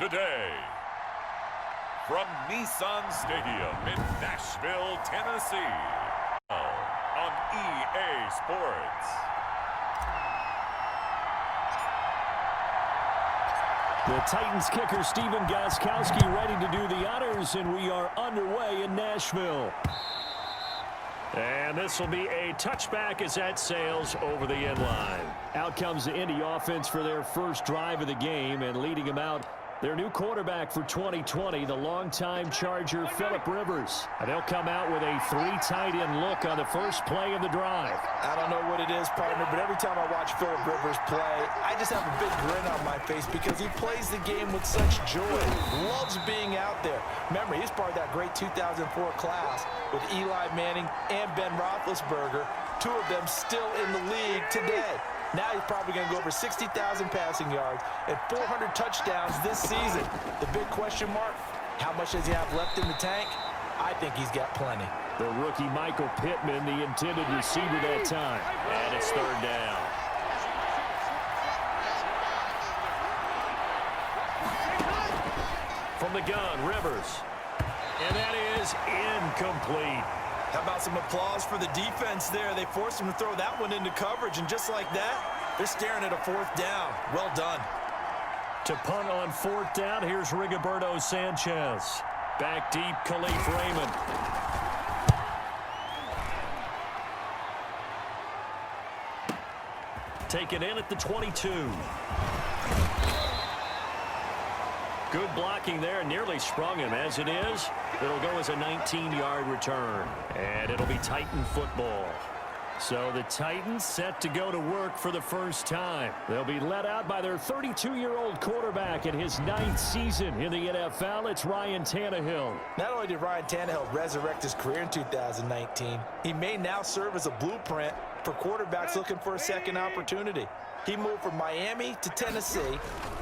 today. From Nissan Stadium in Nashville, Tennessee, on EA Sports. The Titans kicker Stephen Gostkowski ready to do the honors, and we are underway in Nashville. And this will be a touchback as that sails over the end line. Out comes the Indy offense for their first drive of the game, and leading them out, their new quarterback for 2020, the longtime Charger, Phillip Rivers. And they'll come out with a 3-tight-end look on the first play of the drive. I don't know what it is, partner, but every time I watch Phillip Rivers play, I just have a big grin on my face because he plays the game with such joy. Loves being out there. Remember, he's part of that great 2004 class with Eli Manning and Ben Roethlisberger, two of them still in the league today. Now he's probably going to go over 60,000 passing yards and 400 touchdowns this season. The big question mark, how much does he have left in the tank? I think he's got plenty. The rookie Michael Pittman, the intended receiver that time. And it's third down. From the gun, Rivers. And that is incomplete. How about some applause for the defense there? They forced him to throw that one into coverage, and just like that, they're staring at a fourth down. Well done. To punt on fourth down, here's Rigoberto Sanchez. Back deep, Khalif Raymond. Taken in at the 22. Good blocking there, nearly sprung him. As it is, it'll go as a 19-yard return. And it'll be Titan football. So the Titans set to go to work for the first time. They'll be led out by their 32-year-old quarterback in his 9th season in the NFL. It's Ryan Tannehill. Not only did Ryan Tannehill resurrect his career in 2019, he may now serve as a blueprint for quarterbacks looking for a second opportunity. He moved from Miami to Tennessee,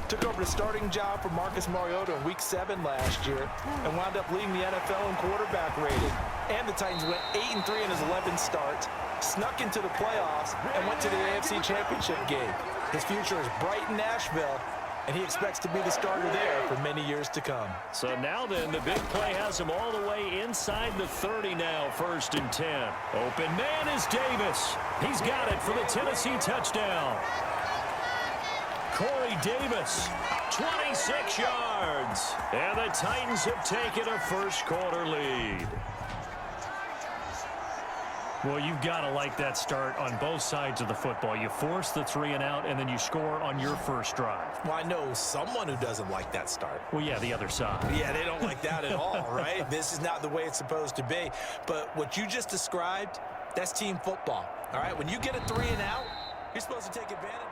took over the starting job for Marcus Mariota in Week 7 last year, and wound up leading the NFL in quarterback rating. And the Titans went 8-3 in his 11 starts, snuck into the playoffs, and went to the AFC Championship game. His future is bright in Nashville, and he expects to be the starter there for many years to come. So now then, the big play has him all the way inside the 30 now, 1st and 10. Open man is Davis. He's got it for the Tennessee touchdown. Corey Davis, 26 yards. And the Titans have taken a first-quarter lead. Well, you've got to like that start on both sides of the football. You force the 3-and-out, and then you score on your first drive. Well, I know someone who doesn't like that start. Well, yeah, the other side. Yeah, they don't like that at all, right? This is not the way it's supposed to be. But what you just described, that's team football, all right? When you get a 3-and-out, you're supposed to take advantage.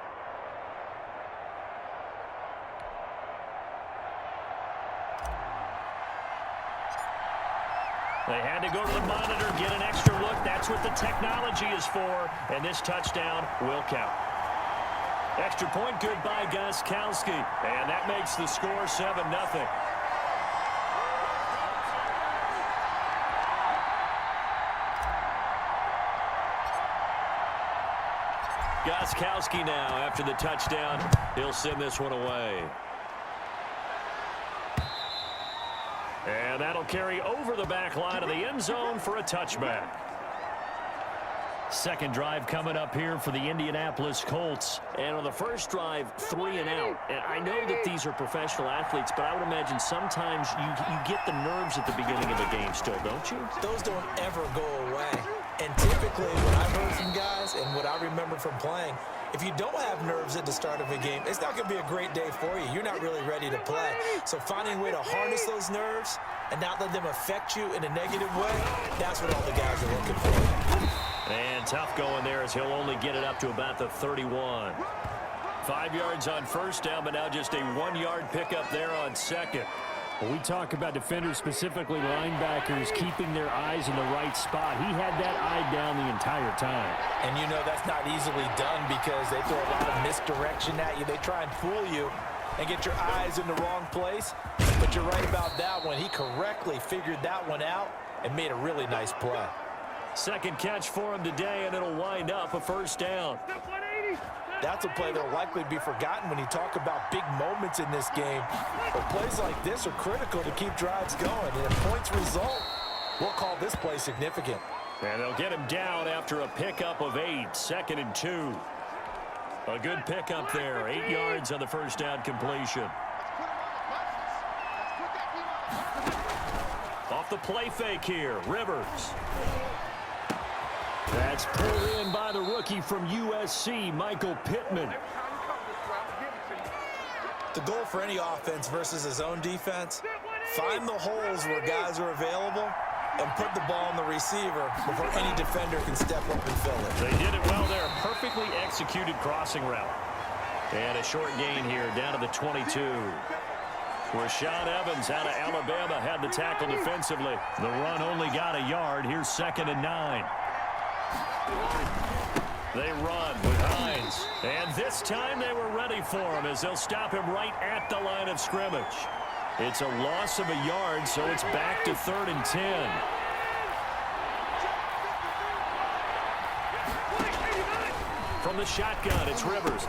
They had to go to the monitor, get an extra look. That's what the technology is for. And this touchdown will count. Extra point, good by Gostkowski. And that makes the score 7-0. Gostkowski now, after the touchdown, he'll send this one away. And that'll carry over the back line of the end zone for a touchback. Second drive coming up here for the Indianapolis Colts. And on the first drive, 3-and-out. And I know that these are professional athletes, but I would imagine sometimes you get the nerves at the beginning of a game still, don't you? Those don't ever go away. And typically, what I've heard from guys and what I remember from playing, if you don't have nerves at the start of a game, it's not going to be a great day for you. You're not really ready to play. So finding a way to harness those nerves and not let them affect you in a negative way, that's what all the guys are looking for. And tough going there as he'll only get it up to about the 31. 5 yards on first down, but now just a 1-yard pickup there on second. When we talk about defenders, specifically linebackers, keeping their eyes in the right spot, he had that eye down the entire time. And you know that's not easily done because they throw a lot of misdirection at you. They try and fool you and get your eyes in the wrong place. But you're right about that one. He correctly figured that one out and made a really nice play. Second catch for him today, and it'll wind up a first down. That's a play that will likely be forgotten when you talk about big moments in this game. But plays like this are critical to keep drives going. And if points result, we'll call this play significant. And they'll get him down after a pickup of 8, 2nd and 2. A good pickup there, 8 yards on the first down completion. Off the play fake here, Rivers. That's pulled in by the rookie from USC, Michael Pittman. The goal for any offense versus his own defense, find the holes where guys are available and put the ball on the receiver before any defender can step up and fill it. They did it well there. Perfectly executed crossing route. And a short gain here down to the 22. Rashaan Evans out of Alabama had the tackle defensively. The run only got a yard. Here's 2nd and 9. They run with Hines. And this time they were ready for him as they'll stop him right at the line of scrimmage. It's a loss of a yard, so it's back to 3rd and 10. From the shotgun, it's Rivers.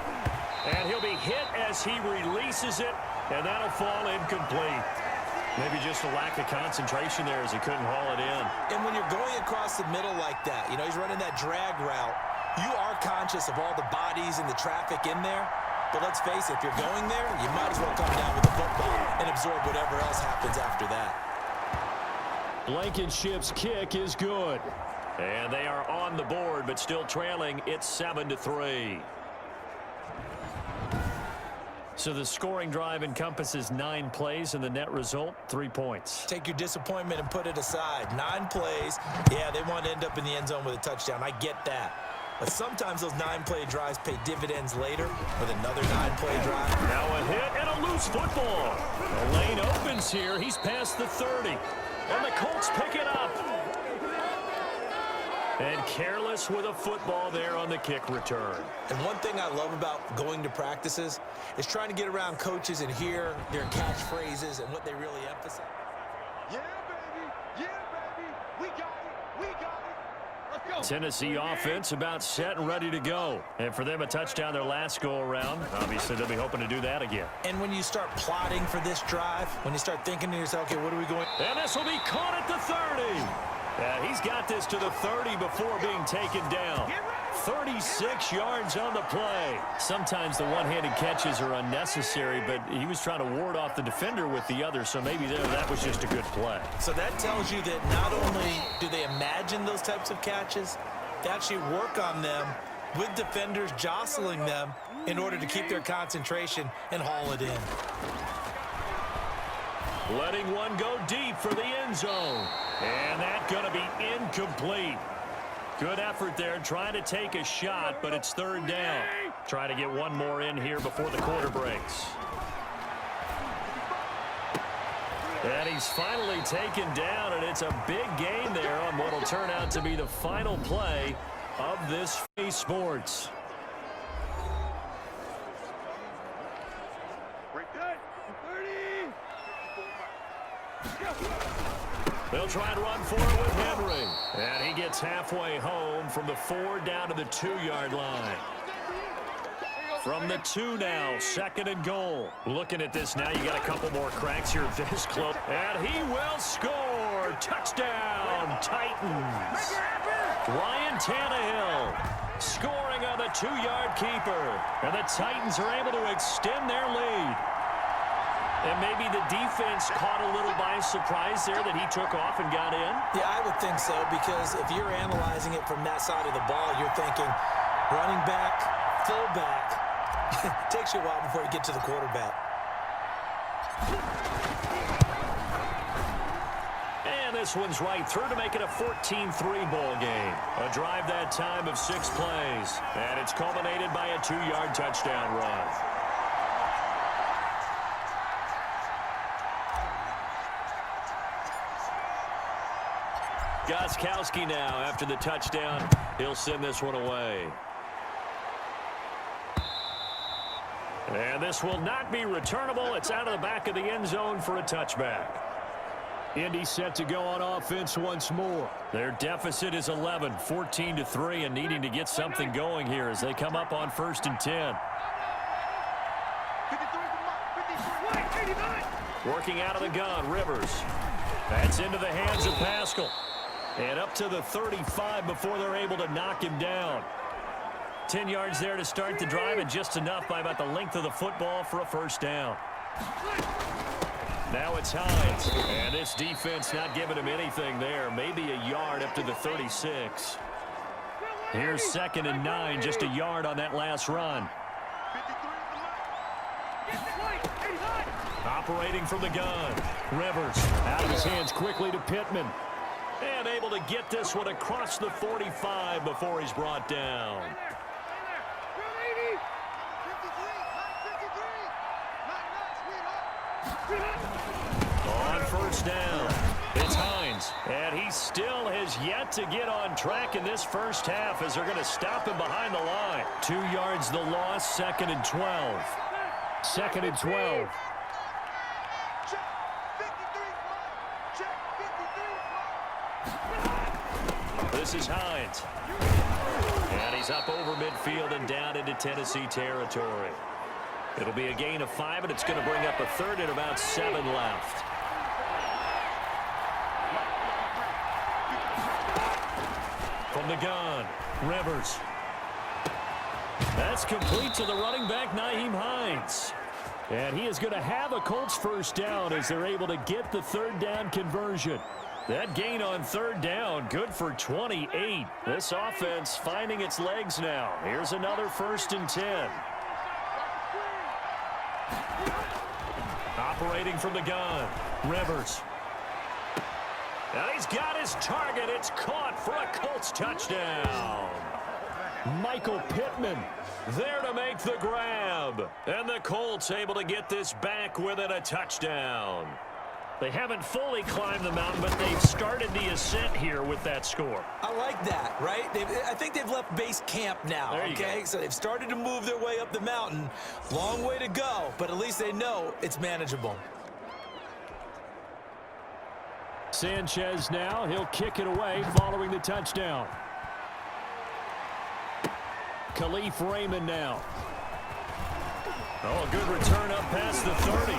And he'll be hit as he releases it, and that'll fall incomplete. Maybe just a lack of concentration there as he couldn't haul it in. And when you're going across the middle like that, you know, he's running that drag route, you are conscious of all the bodies and the traffic in there. But let's face it, if you're going there, you might as well come down with the football and absorb whatever else happens after that. Blankenship's kick is good. And they are on the board, but still trailing. It's 7-3. So the scoring drive encompasses 9 plays, and the net result, 3 points. Take your disappointment and put it aside. 9 plays. Yeah, they want to end up in the end zone with a touchdown. I get that. But sometimes those 9-play drives pay dividends later with another 9-play drive. Now a hit and a loose football. The lane opens here. He's past the 30. And the Colts pick it up. And careless with a football there on the kick return. And one thing I love about going to practices is trying to get around coaches and hear their catchphrases and what they really emphasize. Yeah, baby. Yeah, baby. We got it. We got it. Let's go. Tennessee offense about set and ready to go. And for them, a touchdown their last go-around. Obviously, they'll be hoping to do that again. And when you start plotting for this drive, when you start thinking to yourself, okay, what are we going? And this will be caught at the 30. He's got this to the 30 before being taken down. 36 yards on the play. Sometimes the one-handed catches are unnecessary, but he was trying to ward off the defender with the other, so maybe that was just a good play. So that tells you that not only do they imagine those types of catches, they actually work on them with defenders jostling them in order to keep their concentration and haul it in. Letting one go deep for the end zone. And that's going to be incomplete. Good effort there, trying to take a shot, but it's 3rd down. Trying to get one more in here before the quarter breaks. And he's finally taken down, and it's a big gain there on what will turn out to be the final play of this sports. They'll try and run for it with Henry. And he gets halfway home from the 4 down to the 2-yard line. From the 2 now, 2nd and goal. Looking at this now, you got a couple more cracks here this close. And he will score. Touchdown, Titans. Ryan Tannehill scoring on the 2-yard keeper. And the Titans are able to extend their lead. And maybe the defense caught a little by surprise there that he took off and got in? Yeah, I would think so, because if you're analyzing it from that side of the ball, you're thinking running back, fullback. Takes you a while before you get to the quarterback. And this one's right through to make it a 14-3 ball game. A drive that time of 6 plays. And it's culminated by a 2-yard touchdown run. Gostkowski now after the touchdown. He'll send this one away. And this will not be returnable. It's out of the back of the end zone for a touchback. Indy set to go on offense once more. Their deficit is 11, 14-3, and needing to get something going here as they come up on 1st and 10. Working out of the gun, Rivers. That's into the hands of Pascal. And up to the 35 before they're able to knock him down. 10 yards there to start the drive, and just enough by about the length of the football for a first down. Now it's Hines, and this defense not giving him anything there. Maybe a yard up to the 36. Here's 2nd and 9, just a yard on that last run. Operating from the gun. Rivers out of his hands quickly to Pittman. And able to get this one across the 45 before he's brought down. On 1st down, it's Hines. And he still has yet to get on track in this first half as they're going to stop him behind the line. 2 yards the loss, 2nd and 12. 2nd and 12. This is Hines. And he's up over midfield and down into Tennessee territory. It'll be a gain of 5, and it's going to bring up a 3rd and about 7 left. From the gun, Rivers. That's complete to the running back, Nyheim Hines. And he is going to have a Colts first down as they're able to get the 3rd down conversion. That gain on 3rd down, good for 28. This offense finding its legs now. Here's another 1st and 10. Operating from the gun, Rivers. And he's got his target. It's caught for a Colts touchdown. Michael Pittman there to make the grab. And the Colts able to get this back within a touchdown. They haven't fully climbed the mountain, but they've started the ascent here with that score. I like that, right? I think they've left base camp now, okay? So they've started to move their way up the mountain. Long way to go, but at least they know it's manageable. Sanchez now, he'll kick it away following the touchdown. Khalif Raymond now. Oh, a good return up past the 30.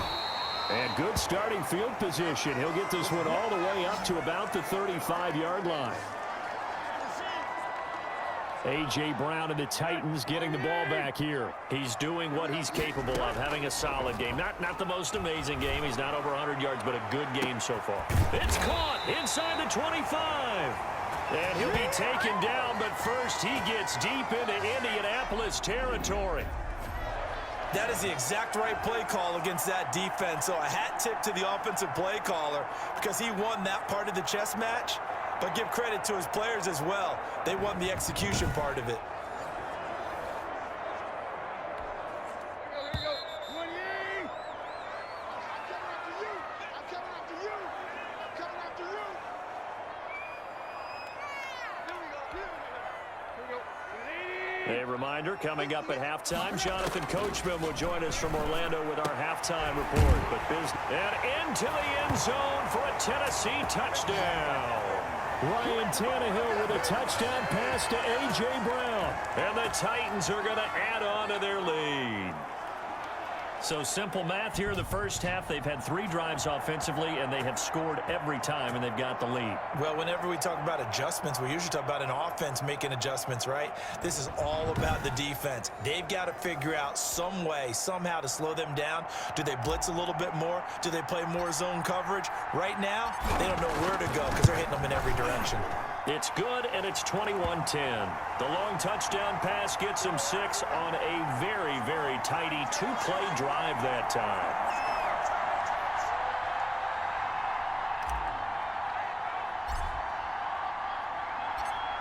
And good starting field position. He'll get this one all the way up to about the 35-yard line. A.J. Brown and the Titans getting the ball back here. He's doing what he's capable of, having a solid game. Not the most amazing game. He's not over 100 yards, but a good game so far. It's caught inside the 25. And he'll be taken down, but first he gets deep into Indianapolis territory. That is the exact right play call against that defense. So a hat tip to the offensive play caller because he won that part of the chess match. But give credit to his players as well. They won the execution part of it. A reminder, coming up at halftime, Jonathan Coachman will join us from Orlando with our halftime report. And into the end zone for a Tennessee touchdown. Ryan Tannehill with a touchdown pass to A.J. Brown. And the Titans are going to add on to their lead. So simple math here in the first half. They've had 3 drives offensively, and they have scored every time, and they've got the lead. Well, whenever we talk about adjustments, we usually talk about an offense making adjustments, right? This is all about the defense. They've got to figure out some way, somehow to slow them down. Do they blitz a little bit more? Do they play more zone coverage? Right now, they don't know where to go because they're hitting them in every direction. It's good, and it's 21-10. The long touchdown pass gets him 6 on a very, very tidy 2-play drive that time.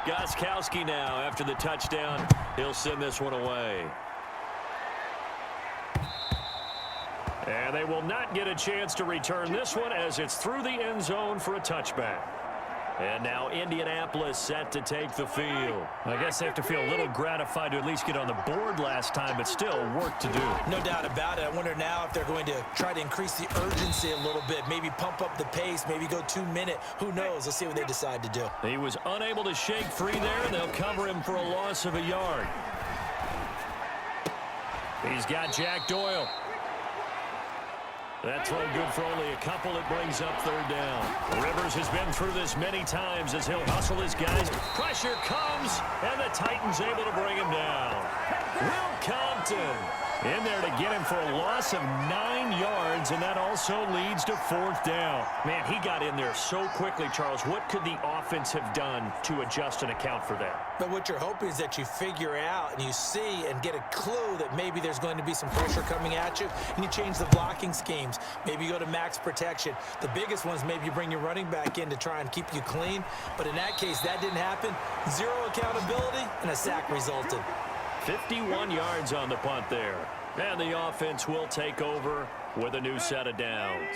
Gostkowski now after the touchdown. He'll send this one away. And they will not get a chance to return this one as it's through the end zone for a touchback. And now Indianapolis set to take the field. I guess they have to feel a little gratified to at least get on the board last time, but still work to do. No doubt about it. I wonder now if they're going to try to increase the urgency a little bit, maybe pump up the pace, maybe go 2-minute. Who knows? Let's see what they decide to do. He was unable to shake free there, and they'll cover him for a loss of a yard. He's got Jack Doyle. That throw good for only a couple. It brings up third down. Rivers has been through this many times as he'll hustle his guys. Pressure comes, and the Titans able to bring him down. Will Compton in there to get him for a loss of 9 yards, and that also leads to fourth down. Man, he got in there so quickly, Charles. What could the offense have done to adjust and account for that? But what you're hoping is that you figure out and you see and get a clue that maybe there's going to be some pressure coming at you, and you change the blocking schemes. Maybe you go to max protection. The biggest one is maybe you bring your running back in to try and keep you clean. But in that case, that didn't happen. Zero accountability, and a sack resulted. 51 yards on the punt there. And the offense will take over with a new set of downs.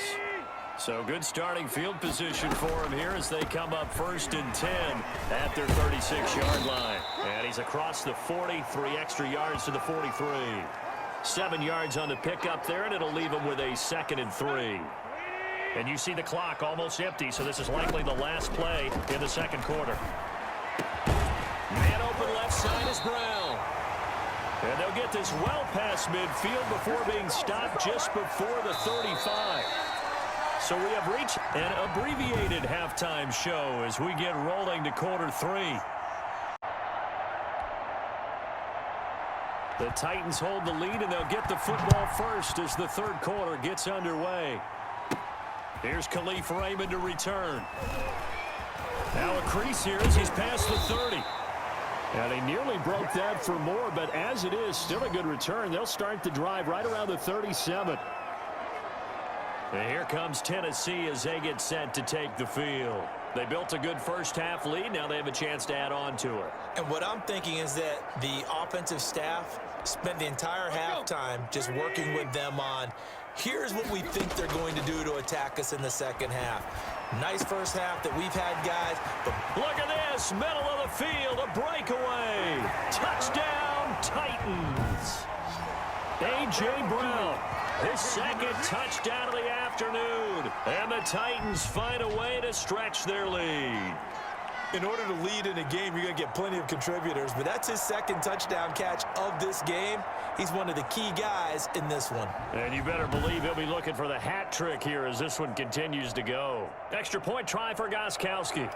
So good starting field position for him here as they come up 1st and 10 at their 36-yard line. And he's across the 40, 3 extra yards to the 43. 7 yards on the pickup there, and it'll leave him with a 2nd and 3. And you see the clock almost empty, so this is likely the last play in the second quarter. Man open left side is Brown. And they'll get this well past midfield before being stopped just before the 35. So we have reached an abbreviated halftime show as we get rolling to quarter 3. The Titans hold the lead, and they'll get the football first as the third quarter gets underway. Here's Khalif Raymond to return. Now a crease here as he's past the 30. And he nearly broke that for more, but as it is, still a good return. They'll start the drive right around the 37. And here comes Tennessee as they get set to take the field. They built a good first-half lead. Now they have a chance to add on to it. And what I'm thinking is that the offensive staff spent the entire halftime just working with them on, here's what we think they're going to do to attack us in the second half. Nice first half that we've had, guys. But look at this, middle of the field, a breakaway. Touchdown, Titans. A.J. Brown, his second touchdown of the afternoon. And the Titans find a way to stretch their lead. In order to lead in a game, you're going to get plenty of contributors, but that's his second touchdown catch of this game. He's one of the key guys in this one. And you better believe he'll be looking for the hat trick here as this one continues to go. Extra point try for Gostkowski.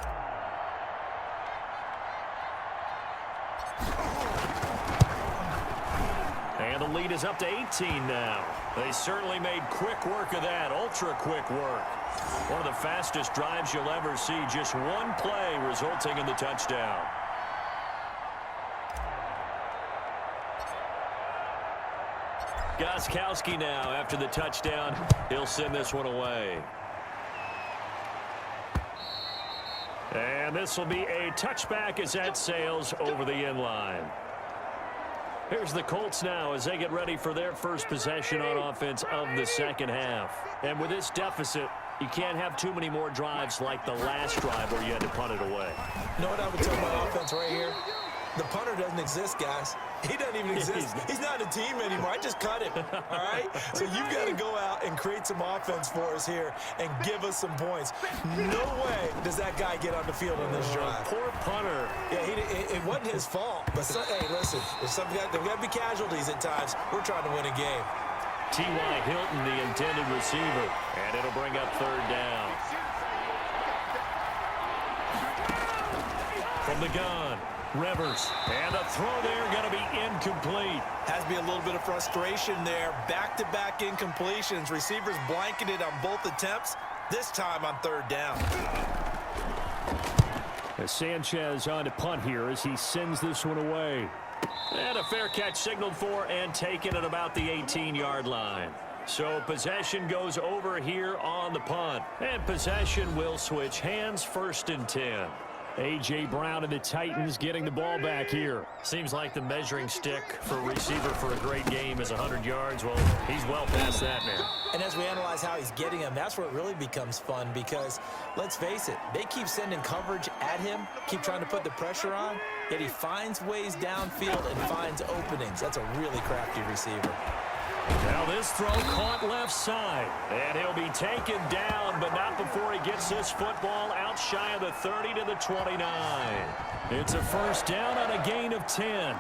And the lead is up to 18 now. They certainly made quick work of that, ultra-quick work. One of the fastest drives you'll ever see, just one play resulting in the touchdown. Gostkowski now, after the touchdown, he'll send this one away. And this will be a touchback as that sails over the end line. Here's the Colts now as they get ready for their first possession on offense of the second half. And with this deficit, you can't have too many more drives like the last drive where you had to punt it away. You know what I would tell my offense right here? The punter doesn't exist, guys. He doesn't even exist. He's not a team anymore. I just cut him, all right? So you've got to go out and create some offense for us here and give us some points. No way does that guy get on the field on this drive. Poor punter. Yeah, it wasn't his fault. But, hey, listen, there's got to be casualties at times. We're trying to win a game. T.Y. Hilton, the intended receiver, and it'll bring up third down. From the gun, Rivers, and the throw there going to be incomplete. Has to be a little bit of frustration there. Back-to-back incompletions. Receivers blanketed on both attempts, this time on third down. As Sanchez on to punt here as he sends this one away. And a fair catch signaled for and taken at about the 18-yard line. So possession goes over here on the punt. And possession will switch hands, 1st and 10. A.J. Brown and the Titans getting the ball back here. Seems like the measuring stick for a receiver for a great game is 100 yards. Well, he's well past that now. And as we analyze how he's getting them, that's where it really becomes fun because, let's face it, they keep sending coverage at him, keep trying to put the pressure on, yet he finds ways downfield and finds openings. That's a really crafty receiver. Now this throw caught left side, and he'll be taken down, but not before he gets this football out shy of the 30 to the 29. It's a first down on a gain of 10.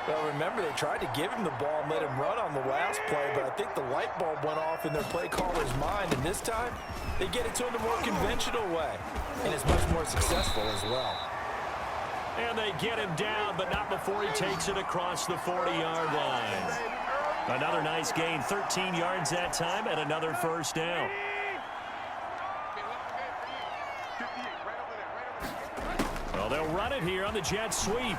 Well, remember, they tried to give him the ball and let him run on the last play, but I think the light bulb went off in their play caller's mind, and this time they get it to him the more conventional way, and it's much more successful as well. And they get him down, but not before he takes it across the 40-yard line. Another nice gain, 13 yards that time, and another first down. Well, they'll run it here on the jet sweep.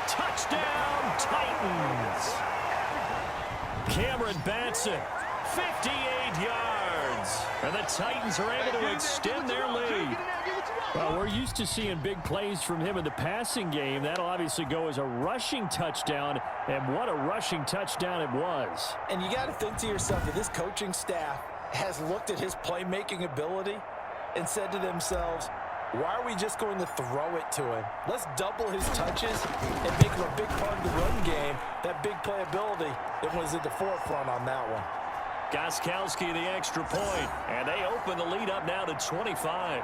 Touchdown, Titans. Cameron Batson, 58 yards. And the Titans are able to extend their lead. Well, we're used to seeing big plays from him in the passing game. That'll obviously go as a rushing touchdown, and what a rushing touchdown it was. And you got to think to yourself that this coaching staff has looked at his playmaking ability and said to themselves, why are we just going to throw it to him? Let's double his touches and make him a big part of the run game. That big playability that was at the forefront on that one. Gostkowski the extra point, and they open the lead up now to 25.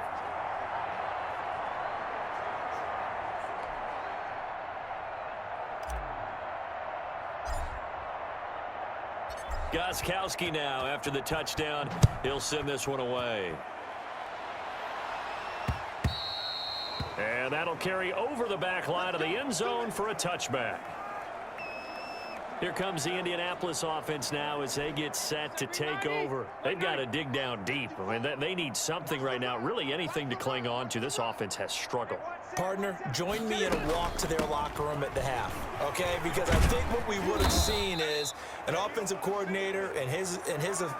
Gostkowski now after the touchdown. He'll send this one away. And that'll carry over the back line of the end zone for a touchback. Here comes the Indianapolis offense now as they get set to take over. They've got to dig down deep. I mean, they need something right now, really anything to cling on to. This offense has struggled. Partner, join me in a walk to their locker room at the half, okay? Because I think what we would have seen is an offensive coordinator and his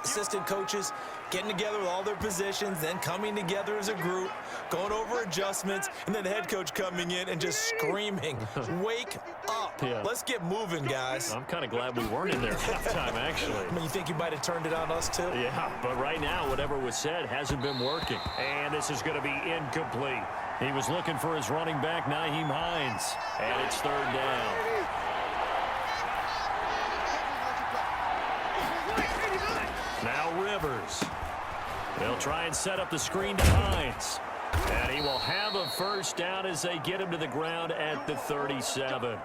assistant coaches getting together with all their positions, then coming together as a group, going over adjustments, and then the head coach coming in and just screaming, wake up. Yeah. Let's get moving, guys. I'm kind of glad we weren't in there at halftime, actually. I mean, you think you might have turned it on us, too? Yeah, but right now, whatever was said hasn't been working. And this is going to be incomplete. He was looking for his running back, Nyheim Hines. And it's third down. Now Rivers. They'll try and set up the screen to Hines. And he will have a first down as they get him to the ground at the 37.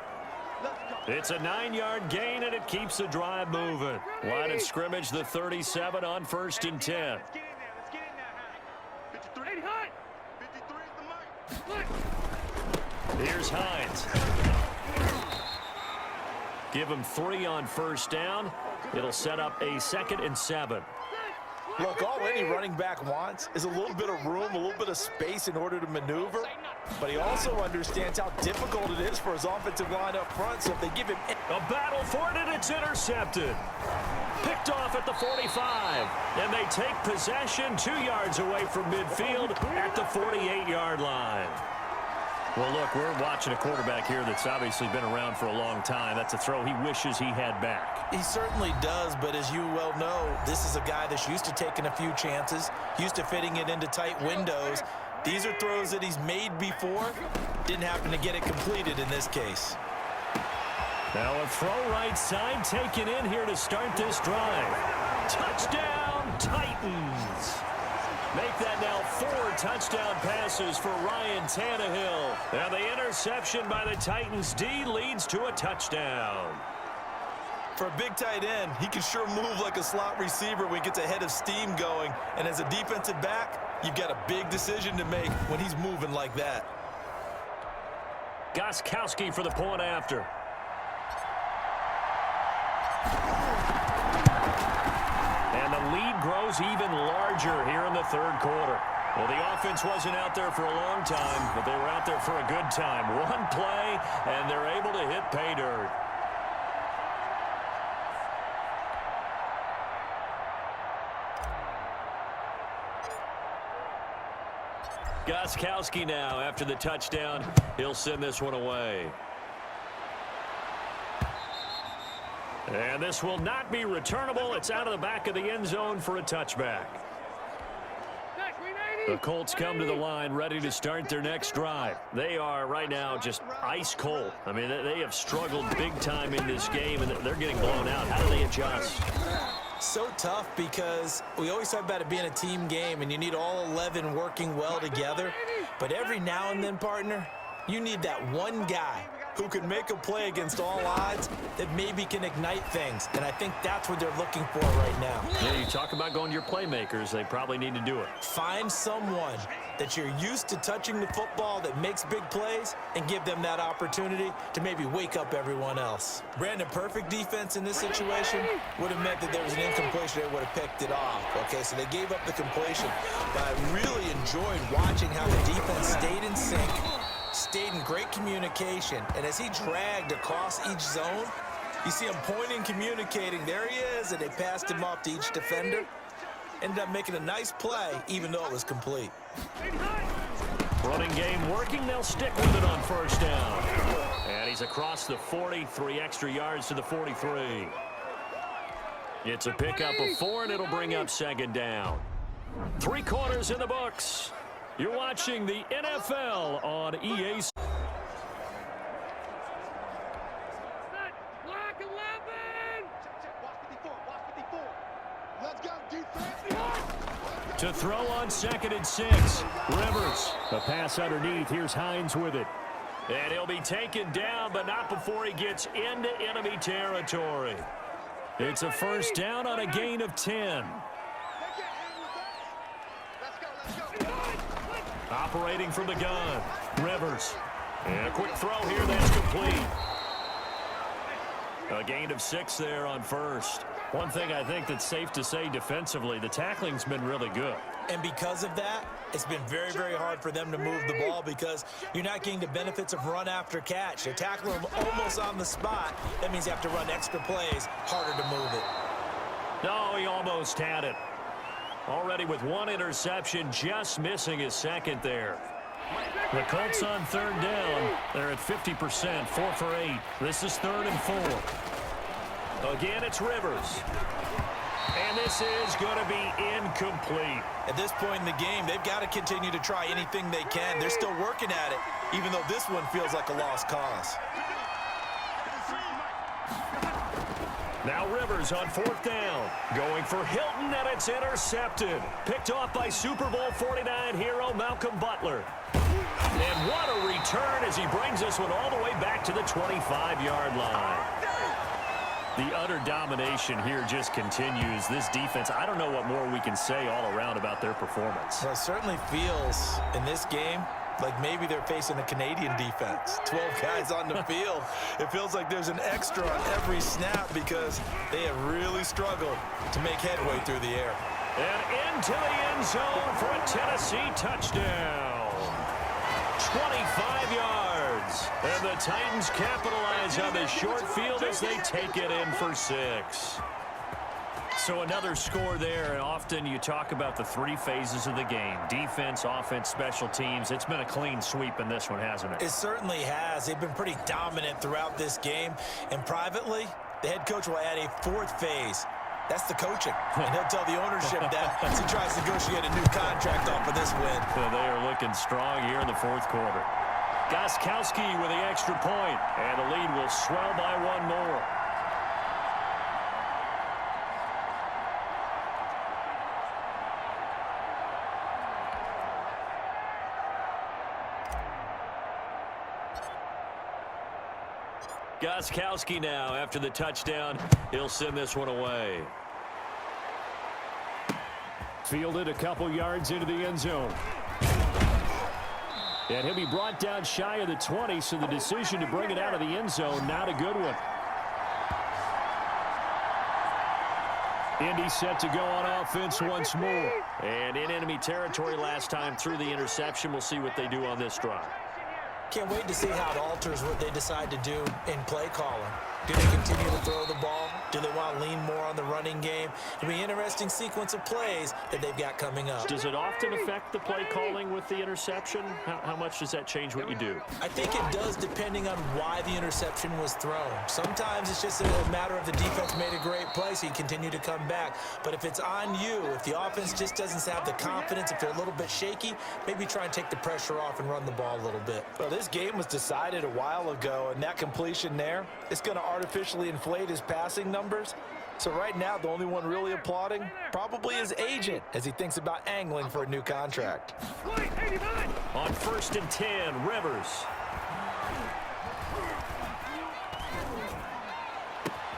It's a 9-yard gain, and it keeps the drive moving. Line of scrimmage, the 37 on 1st and 10. Here's Hines. Give him 3 on first down. It'll set up a 2nd and 7. Look, all any running back wants is a little bit of room, a little bit of space in order to maneuver. But he also understands how difficult it is for his offensive line up front. So if they give him a battle for it, and it's intercepted. Picked off at the 45. And they take possession 2 yards away from midfield at the 48-yard line. Well, look, we're watching a quarterback here that's obviously been around for a long time. That's a throw he wishes he had back. He certainly does, but as you well know, this is a guy that's used to taking a few chances, used to fitting it into tight windows. These are throws that he's made before. Didn't happen to get it completed in this case. Now a throw right side taken in here to start this drive. Touchdown, Titans. Make that now 4 touchdown passes for Ryan Tannehill. And the interception by the Titans D leads to a touchdown. For a big tight end, he can sure move like a slot receiver when he gets a head of steam going. And as a defensive back, you've got a big decision to make when he's moving like that. Gostkowski for the point after. And the lead grows even larger here in the third quarter. Well, the offense wasn't out there for a long time, but they were out there for a good time. One play, and they're able to hit pay dirt. Gostkowski now after the touchdown. He'll send this one away. And this will not be returnable. It's out of the back of the end zone for a touchback. The Colts come to the line ready to start their next drive. They are right now just ice cold. I mean, they have struggled big time in this game, and they're getting blown out. How do they adjust? So tough because we always talk about it being a team game, and you need all 11 working well together. But every now and then, partner, you need that one guy who can make a play against all odds that maybe can ignite things. And I think that's what they're looking for right now. Yeah, you talk about going to your playmakers. They probably need to do it. Find someone that you're used to touching the football that makes big plays and give them that opportunity to maybe wake up everyone else. Brandon, perfect defense in this situation would have meant that there was an incompletion. They would have picked it off. Okay, so they gave up the completion. But I really enjoyed watching how the defense stayed in sync, stayed in great communication, and as he dragged across each zone, you see him pointing, communicating. There he is, and they passed him off to each defender. Ended up making a nice play, even though it was complete. Running game working. They'll stick with it on first down. And he's across the 40, 3 extra yards to the 43. It's a pickup of 4, and it'll bring up second down. 3 quarters in the books. You're watching the NFL on EA. Black 11! Watch 54, watch 54. Let's go, defense. To throw on 2nd and 6. Rivers. A pass underneath. Here's Hines with it. And he'll be taken down, but not before he gets into enemy territory. It's a first down on a gain of 10. Operating from the gun. Rivers. And a quick throw here. That's complete. A gain of 6 there on first. One thing I think that's safe to say defensively, the tackling's been really good. And because of that, it's been very, very hard for them to move the ball because you're not getting the benefits of run after catch. They're tackling them almost on the spot. That means you have to run extra plays, harder to move it. No, he almost had it. Already with 1 interception, just missing his 2nd there. The Colts on 3rd down. They're at 50%, 4 for 8. This is 3rd and 4. Again, it's Rivers. And this is going to be incomplete. At this point in the game, they've got to continue to try anything they can. They're still working at it, even though this one feels like a lost cause. Now Rivers on 4th down. Going for Hilton, and it's intercepted. Picked off by Super Bowl 49 hero Malcolm Butler. And what a return as he brings this one all the way back to the 25-yard line. The utter domination here just continues. This defense, I don't know what more we can say all around about their performance. Well, it certainly feels in this game like maybe they're facing a Canadian defense. 12 guys on the field. It feels like there's an extra on every snap because they have really struggled to make headway through the air. And into the end zone for a Tennessee touchdown. 25 yards. And the Titans capitalize on the short field as they take it in for 6. So another score there, and often you talk about the 3 phases of the game. Defense, offense, special teams. It's been a clean sweep in this one, hasn't it? It certainly has. They've been pretty dominant throughout this game. And privately, the head coach will add a 4th phase. That's the coaching. And he'll tell the ownership that as he tries to negotiate a new contract off of this win. So they are looking strong here in the 4th quarter. Gostkowski with the extra point, and the lead will swell by 1 more. Gostkowski now after the touchdown. He'll send this one away. Fielded a couple yards into the end zone. And he'll be brought down shy of the 20, so the decision to bring it out of the end zone, not a good one. Indy set to go on offense once more. And in enemy territory last time through the interception. We'll see what they do on this drive. Can't wait to see how it alters what they decide to do in play calling. Do they continue to throw the ball? Do they want to lean more on the running game? It'll be an interesting sequence of plays that they've got coming up. Does it often affect the play calling with the interception? How much does that change what you do? I think it does depending on why the interception was thrown. Sometimes it's just a matter of the defense made a great play, so you continue to come back. But if it's on you, if the offense just doesn't have the confidence, if they're a little bit shaky, maybe try and take the pressure off and run the ball a little bit. Well, this game was decided a while ago, and that completion there, it's going to artificially inflate his passing numbers. So right now, the only one really applauding probably his agent as he thinks about angling for a new contract. On 1st and 10, Rivers.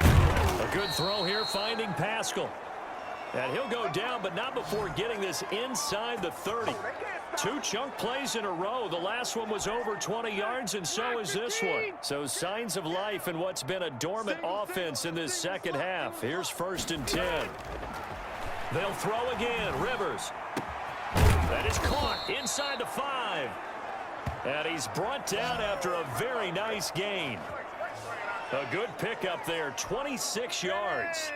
A good throw here, finding Pascal. And he'll go down, but not before getting this inside the 30. 2 chunk plays in a row. The last one was over 20 yards, and so is this one. So signs of life in what's been a dormant offense in this second half. Here's 1st and 10. They'll throw again. Rivers. That is caught inside the 5. And he's brought down after a very nice gain. A good pickup there, 26 yards.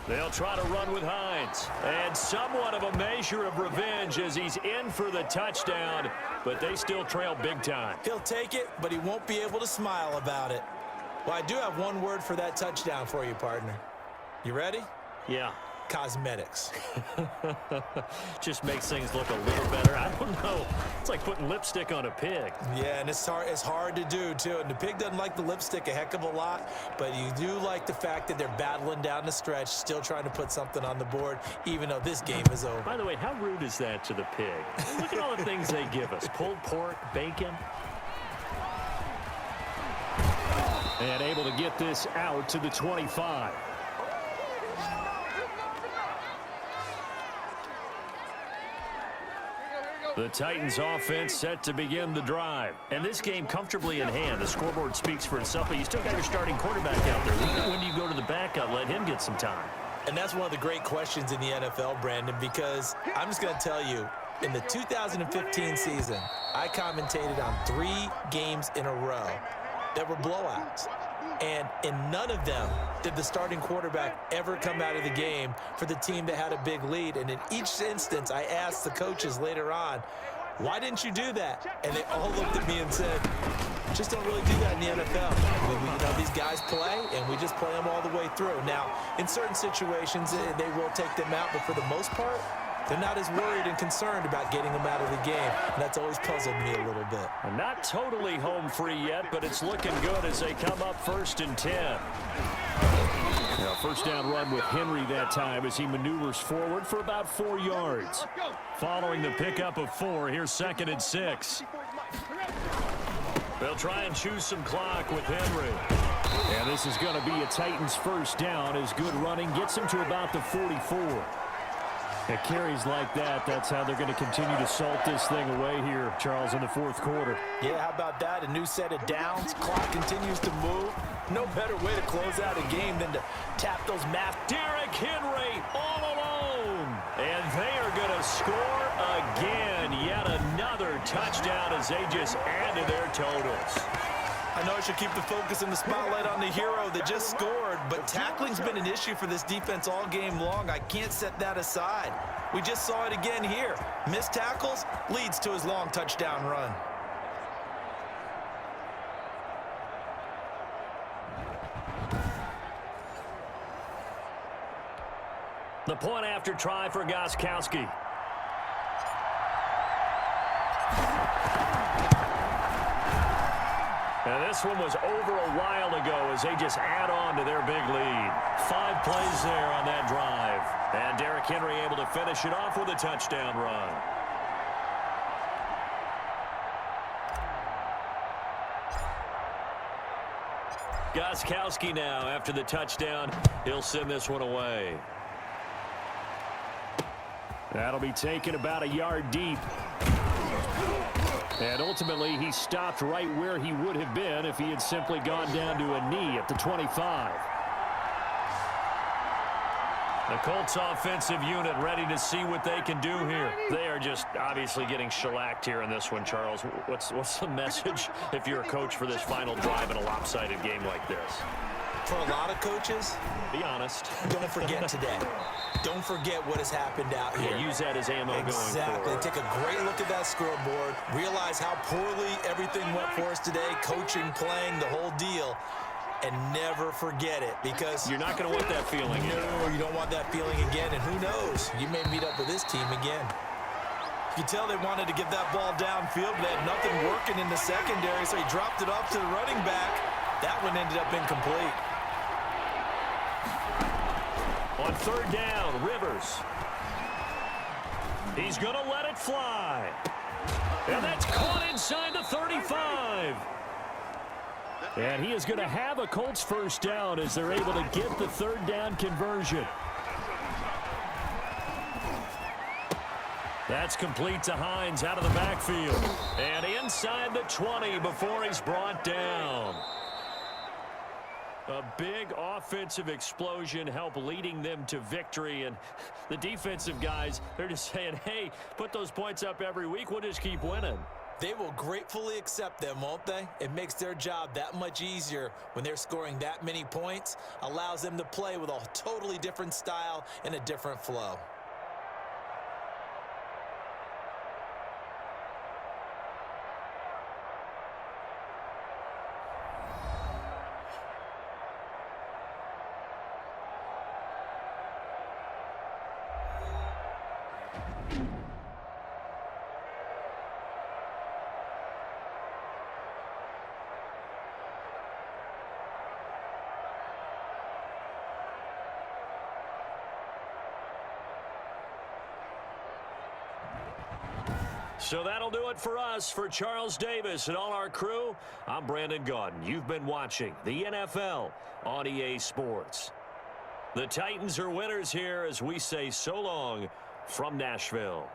They'll try to run with Hines. And somewhat of a measure of revenge as he's in for the touchdown, but they still trail big time. He'll take it, but he won't be able to smile about it. Well, I do have one word for that touchdown for you, partner. You ready? Yeah. Cosmetics. Just makes things look a little better. I don't know. It's like putting lipstick on a pig. Yeah, and it's hard to do, too. And the pig doesn't like the lipstick a heck of a lot, but you do like the fact that they're battling down the stretch, still trying to put something on the board, even though this game is over. By the way, how rude is that to the pig? Look at all the things they give us. Pulled pork, bacon. And able to get this out to the 25. The Titans offense set to begin the drive. And this game comfortably in hand. The scoreboard speaks for itself, but you still got your starting quarterback out there. When do you go to the backup, let him get some time? And that's one of the great questions in the NFL, Brandon, because I'm just going to tell you, in the 2015 season, I commentated on 3 games in a row that were blowouts. And in none of them did the starting quarterback ever come out of the game for the team that had a big lead. And in each instance, I asked the coaches later on, why didn't you do that? And they all looked at me and said, just don't really do that in the NFL. You know, these guys play, and we just play them all the way through. Now, in certain situations, they will take them out, but for the most part, they're not as worried and concerned about getting them out of the game. And that's always puzzled me a little bit. Not totally home free yet, but it's looking good as they come up 1st and 10. Now, first down run with Henry that time as he maneuvers forward for about 4 yards. Following the pickup of 4, here's 2nd and 6. They'll try and choose some clock with Henry. And this is going to be a Titans first down as good running gets him to about the 44. At carries like that, that's how they're going to continue to salt this thing away here, Charles, in the 4th quarter. Yeah, how about that? A new set of downs. Clock continues to move. No better way to close out a game than to tap those math. Derrick Henry all alone. And they are going to score again. Yet another touchdown as they just add to their totals. I know I should keep the focus and the spotlight on the hero that just scored, but tackling's been an issue for this defense all game long. I can't set that aside. We just saw it again here. Missed tackles leads to his long touchdown run. The point after try for Gostkowski. And this one was over a while ago as they just add on to their big lead. 5 plays there on that drive. And Derrick Henry able to finish it off with a touchdown run. Gostkowski now after the touchdown. He'll send this one away. That'll be taken about a yard deep. And ultimately, he stopped right where he would have been if he had simply gone down to a knee at the 25. The Colts offensive unit ready to see what they can do here. They are just obviously getting shellacked here in this one, Charles. What's the message if you're a coach for this final drive in a lopsided game like this? For a lot of coaches, be honest. Don't forget today. Don't forget what has happened out here. Yeah, use that as ammo going forward. Exactly. Take a great look at that scoreboard. Realize how poorly everything went for us today. Coaching, playing, the whole deal. And never forget it, because you're not going to want that feeling again. No, you don't want that feeling again. And who knows? You may meet up with this team again. You can tell they wanted to get that ball downfield, but they had nothing working in the secondary, so he dropped it off to the running back. That one ended up incomplete. On third down, Rivers. He's going to let it fly. And that's caught inside the 35. And he is going to have a Colts first down as they're able to get the third down conversion. That's complete to Hines out of the backfield. And inside the 20 before he's brought down. A big offensive explosion helped leading them to victory. And the defensive guys, they're just saying, hey, put those points up every week. We'll just keep winning. They will gratefully accept them, won't they? It makes their job that much easier when they're scoring that many points. Allows them to play with a totally different style and a different flow. So that'll do it for us. For Charles Davis and all our crew, I'm Brandon Gaudin. You've been watching the NFL on EA Sports. The Titans are winners here as we say so long from Nashville.